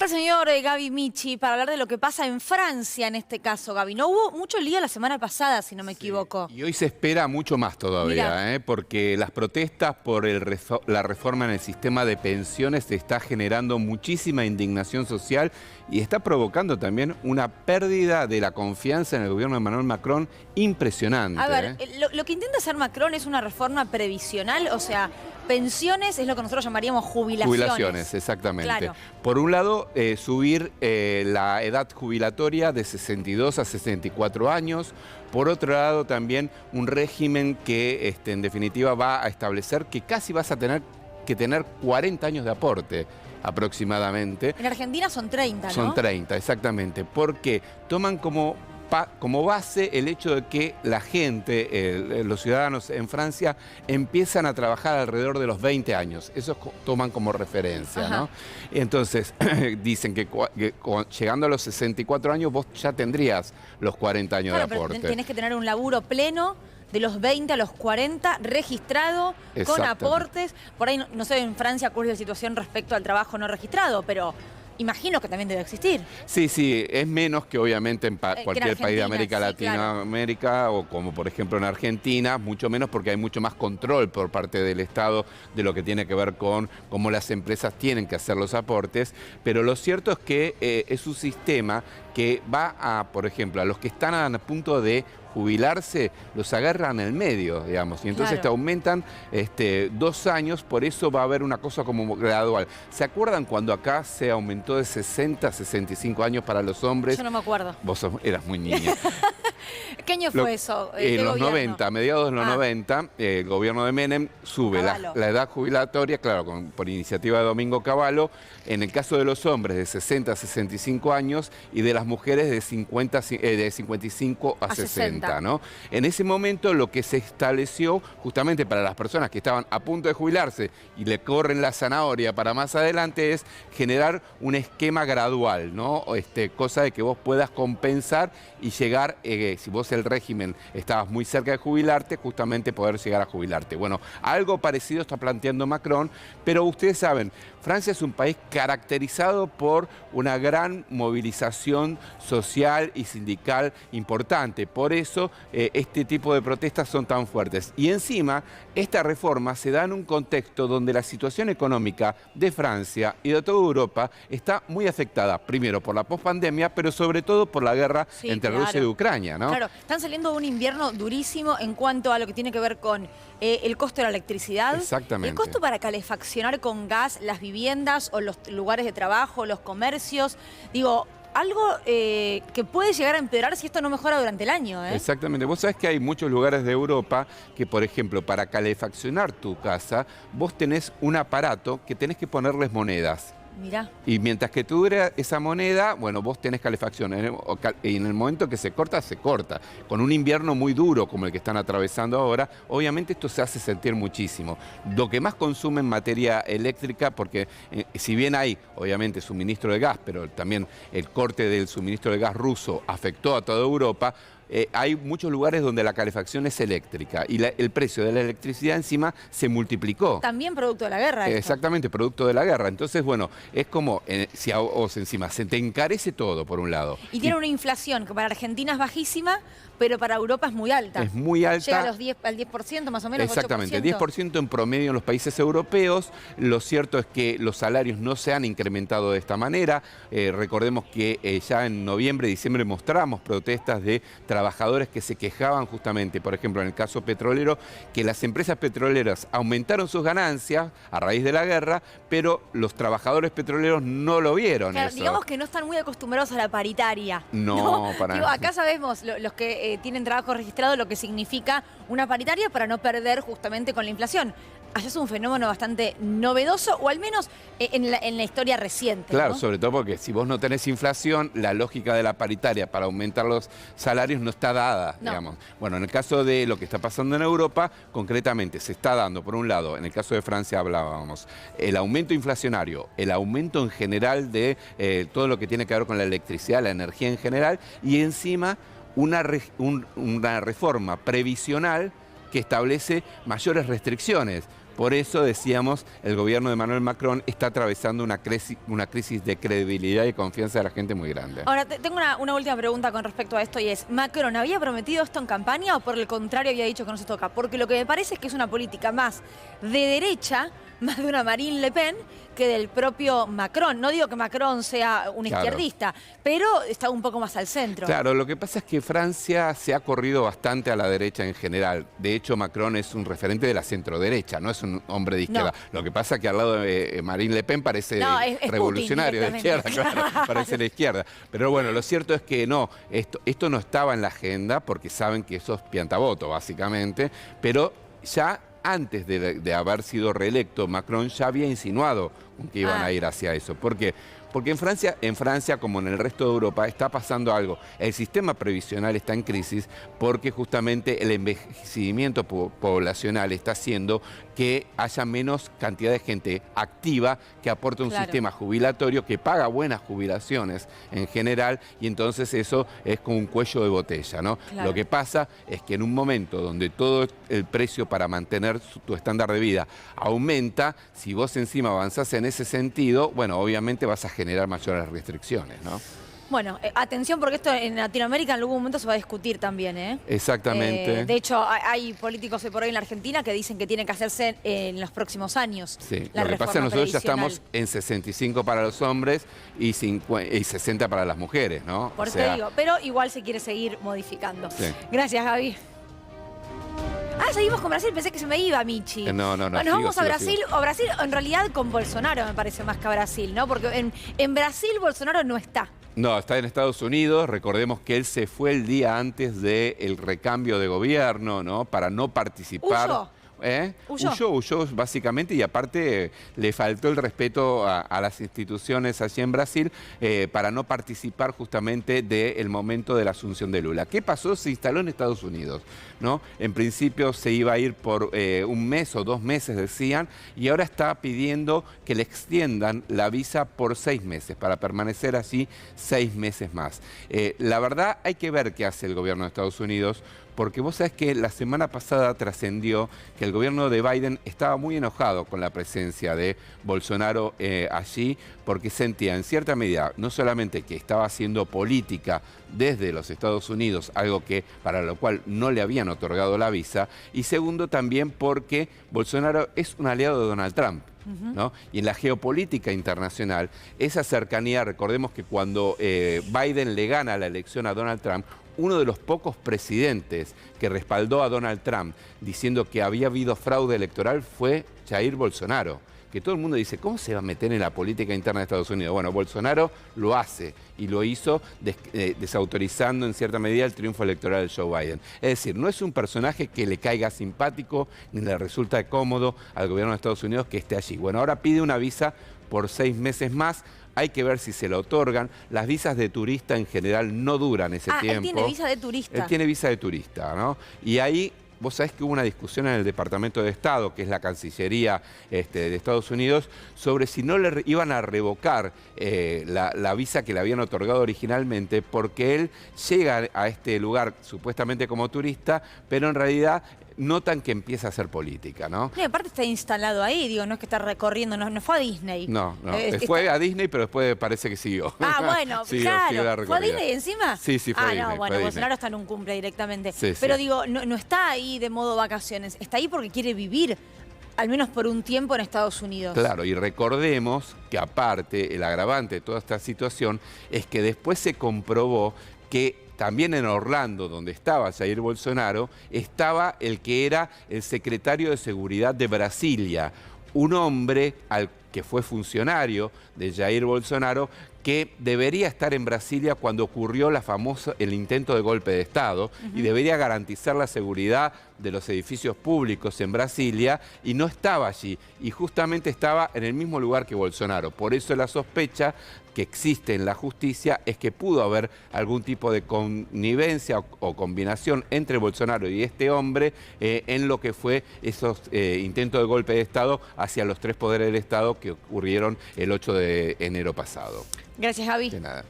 Está el señor Gaby Michi para hablar de lo que pasa en Francia en este caso, Gaby. No hubo mucho lío la semana pasada, si no me equivoco. Y hoy se espera mucho más todavía, porque las protestas por la reforma en el sistema de pensiones está generando muchísima indignación social y está provocando también una pérdida de la confianza en el gobierno de Emmanuel Macron impresionante. A ver, lo que intenta hacer Macron es una reforma previsional, o sea, pensiones es lo que nosotros llamaríamos jubilaciones. Jubilaciones, exactamente. Claro. Por un lado, subir la edad jubilatoria de 62 a 64 años. Por otro lado, también un régimen que en definitiva va a establecer que casi vas a tener que tener 40 años de aporte aproximadamente. En Argentina son 30, ¿no? Son 30, exactamente, porque toman como base el hecho de que la gente, los ciudadanos en Francia, empiezan a trabajar alrededor de los 20 años. Eso toman como referencia, ¿no? Entonces, dicen que llegando a los 64 años vos ya tendrías los 40 años de aporte. Pero tenés que tener un laburo pleno de los 20 a los 40, registrado, con aportes. Por ahí, no sé en Francia cuál es la situación respecto al trabajo no registrado, pero imagino que también debe existir. Sí, sí, es menos que obviamente en cualquier país de América Latinoamérica, o como por ejemplo en Argentina, mucho menos porque hay mucho más control por parte del Estado de lo que tiene que ver con cómo las empresas tienen que hacer los aportes, pero lo cierto es que es un sistema que va a, por ejemplo, a los que están a punto de jubilarse, los agarran en el medio, digamos, y entonces te aumentan 2 años, por eso va a haber una cosa como gradual. ¿Se acuerdan cuando acá se aumentó de 60 a 65 años para los hombres? Yo no me acuerdo. Vos eras muy niña. ¿Qué año fue eso? En los 90, a mediados de los 90, el gobierno de Menem sube la edad jubilatoria, claro, por iniciativa de Domingo Cavallo, en el caso de los hombres de 60 a 65 años y de las mujeres de 55 a 60, ¿no? En ese momento lo que se estableció justamente para las personas que estaban a punto de jubilarse y le corren la zanahoria para más adelante es generar un esquema gradual, ¿no? Cosa de que vos puedas compensar y llegar, si vos el régimen estabas muy cerca de jubilarte, justamente poder llegar a jubilarte. Bueno, algo parecido está planteando Macron, pero ustedes saben, Francia es un país caracterizado por una gran movilización social y sindical importante. Por eso este tipo de protestas son tan fuertes. Y encima, esta reforma se da en un contexto donde la situación económica de Francia y de toda Europa está muy afectada, primero por la pospandemia, pero sobre todo por la guerra entre Rusia y Ucrania, ¿no? Claro, están saliendo de un invierno durísimo en cuanto a lo que tiene que ver con el costo de la electricidad. Exactamente. El costo para calefaccionar con gas las viviendas o los lugares de trabajo, los comercios. Digo, algo que puede llegar a empeorar si esto no mejora durante el año, ¿eh? Exactamente. Vos sabés que hay muchos lugares de Europa que, por ejemplo, para calefaccionar tu casa, vos tenés un aparato que tenés que ponerles monedas. Mirá. Y mientras que tú dure esa moneda, bueno, vos tenés calefacción. Y en el momento que se corta, se corta. Con un invierno muy duro como el que están atravesando ahora, obviamente esto se hace sentir muchísimo. Lo que más consume en materia eléctrica, porque si bien hay, obviamente, suministro de gas, pero también el corte del suministro de gas ruso afectó a toda Europa, hay muchos lugares donde la calefacción es eléctrica y el precio de la electricidad encima se multiplicó. También producto de la guerra. Exactamente, producto de la guerra. Entonces, bueno, es como si a vos encima se te encarece todo, por un lado. Y tiene una inflación que para Argentina es bajísima, pero para Europa es muy alta. Es muy alta. Llega al 10% más o menos. Exactamente, 8%. 10% en promedio en los países europeos. Lo cierto es que los salarios no se han incrementado de esta manera. Recordemos que ya en noviembre, diciembre mostramos protestas de trabajadores que se quejaban justamente, por ejemplo, en el caso petrolero, que las empresas petroleras aumentaron sus ganancias a raíz de la guerra, pero los trabajadores petroleros no lo vieron. Claro, eso. Digamos que no están muy acostumbrados a la paritaria. No, para nada. Acá sabemos, los que tienen trabajo registrado, lo que significa una paritaria para no perder justamente con la inflación. Allá es un fenómeno bastante novedoso, o al menos en la historia reciente. Claro, ¿no? sobre todo porque si vos no tenés inflación, la lógica de la paritaria para aumentar los salarios no está dada, digamos. Bueno, en el caso de lo que está pasando en Europa, concretamente se está dando, por un lado, en el caso de Francia hablábamos, el aumento inflacionario, el aumento en general de todo lo que tiene que ver con la electricidad, la energía en general, y encima una reforma previsional que establece mayores restricciones. Por eso decíamos, el gobierno de Emmanuel Macron está atravesando una crisis de credibilidad y confianza de la gente muy grande. Ahora, tengo una última pregunta con respecto a esto y es, ¿Macron había prometido esto en campaña o por el contrario había dicho que no se toca? Porque lo que me parece es que es una política más de derecha, más de una Marine Le Pen, que del propio Macron. No digo que Macron sea un izquierdista, pero está un poco más al centro. Claro, lo que pasa es que Francia se ha corrido bastante a la derecha en general. De hecho, Macron es un referente de la centroderecha, no es un hombre de izquierda. No. Lo que pasa es que al lado de Marine Le Pen parece es revolucionario de izquierda, claro, parece de izquierda. Pero bueno, lo cierto es que no, esto no estaba en la agenda porque saben que eso es piantaboto, básicamente, pero ya antes de haber sido reelecto, Macron ya había insinuado que iban a ir hacia eso. ¿Por qué? Porque en Francia, como en el resto de Europa, está pasando algo. El sistema previsional está en crisis porque justamente el envejecimiento poblacional está haciendo que haya menos cantidad de gente activa que aporta un sistema jubilatorio que paga buenas jubilaciones en general, y entonces eso es como un cuello de botella, ¿no? Lo que pasa es que en un momento donde todo el precio para mantener tu estándar de vida aumenta, si vos encima avanzás en ese sentido, bueno, obviamente vas a generar mayores restricciones, ¿no? Bueno, atención porque esto en Latinoamérica en algún momento se va a discutir también, ¿eh? Exactamente. De hecho, hay políticos hoy por hoy en la Argentina que dicen que tiene que hacerse en los próximos años. Sí, lo que pasa es que nosotros ya estamos en 65 para los hombres y 60 para las mujeres, ¿no? Por eso digo, pero igual se quiere seguir modificando. Sí. Gracias, Gaby. Seguimos con Brasil, pensé que se me iba, Michi. No. Bueno, vamos a Brasil, o Brasil en realidad con Bolsonaro me parece más que a Brasil, ¿no? Porque en Brasil Bolsonaro no está. No, está en Estados Unidos. Recordemos que él se fue el día antes del recambio de gobierno, ¿no? Para no participar. Huyó básicamente, y aparte le faltó el respeto a las instituciones allí en Brasil para no participar justamente del momento de la asunción de Lula. ¿Qué pasó? Se instaló en Estados Unidos, ¿no? En principio se iba a ir por un mes o 2 meses, decían, y ahora está pidiendo que le extiendan la visa por 6 meses, para permanecer así 6 meses más. La verdad, hay que ver qué hace el gobierno de Estados Unidos, porque vos sabés que la semana pasada trascendió que el gobierno de Biden estaba muy enojado con la presencia de Bolsonaro allí, porque sentía en cierta medida no solamente que estaba haciendo política desde los Estados Unidos, algo que para lo cual no le habían otorgado la visa, y segundo también porque Bolsonaro es un aliado de Donald Trump, ¿no? Y en la geopolítica internacional, esa cercanía, recordemos que cuando Biden le gana la elección a Donald Trump, uno de los pocos presidentes que respaldó a Donald Trump diciendo que había habido fraude electoral fue Jair Bolsonaro. Que todo el mundo dice, ¿cómo se va a meter en la política interna de Estados Unidos? Bueno, Bolsonaro lo hace y lo hizo desautorizando en cierta medida el triunfo electoral de Joe Biden. Es decir, no es un personaje que le caiga simpático ni le resulta cómodo al gobierno de Estados Unidos que esté allí. Bueno, ahora pide una visa por 6 meses más. Hay que ver si se lo otorgan. Las visas de turista en general no duran ese tiempo. Él tiene visa de turista. Él tiene visa de turista, ¿no? Y ahí, vos sabés que hubo una discusión en el Departamento de Estado, que es la Cancillería de Estados Unidos, sobre si no le iban a revocar la visa que le habían otorgado originalmente, porque él llega a este lugar supuestamente como turista, pero en realidad notan que empieza a hacer política, ¿no? Y aparte está instalado ahí, digo, no es que está recorriendo, no fue a Disney. No, fue a Disney, pero después parece que siguió. Bueno, claro. ¿Fue a Disney encima? Sí, fue a Disney. Bueno, Bolsonaro está en un cumple directamente. Pero digo, no está ahí de modo vacaciones, está ahí porque quiere vivir, al menos por un tiempo, en Estados Unidos. Claro, y recordemos que aparte, el agravante de toda esta situación es que después se comprobó que también en Orlando, donde estaba Jair Bolsonaro, estaba el que era el secretario de Seguridad de Brasilia, un hombre que fue funcionario de Jair Bolsonaro, que debería estar en Brasilia cuando ocurrió el intento de golpe de Estado y debería garantizar la seguridad de los edificios públicos en Brasilia, y no estaba allí, y justamente estaba en el mismo lugar que Bolsonaro. Por eso la sospecha que existe en la justicia es que pudo haber algún tipo de connivencia o combinación entre Bolsonaro y este hombre en lo que fue esos intentos de golpe de Estado hacia los 3 poderes del Estado que ocurrieron el 8 de enero pasado. Gracias, Javi. De nada.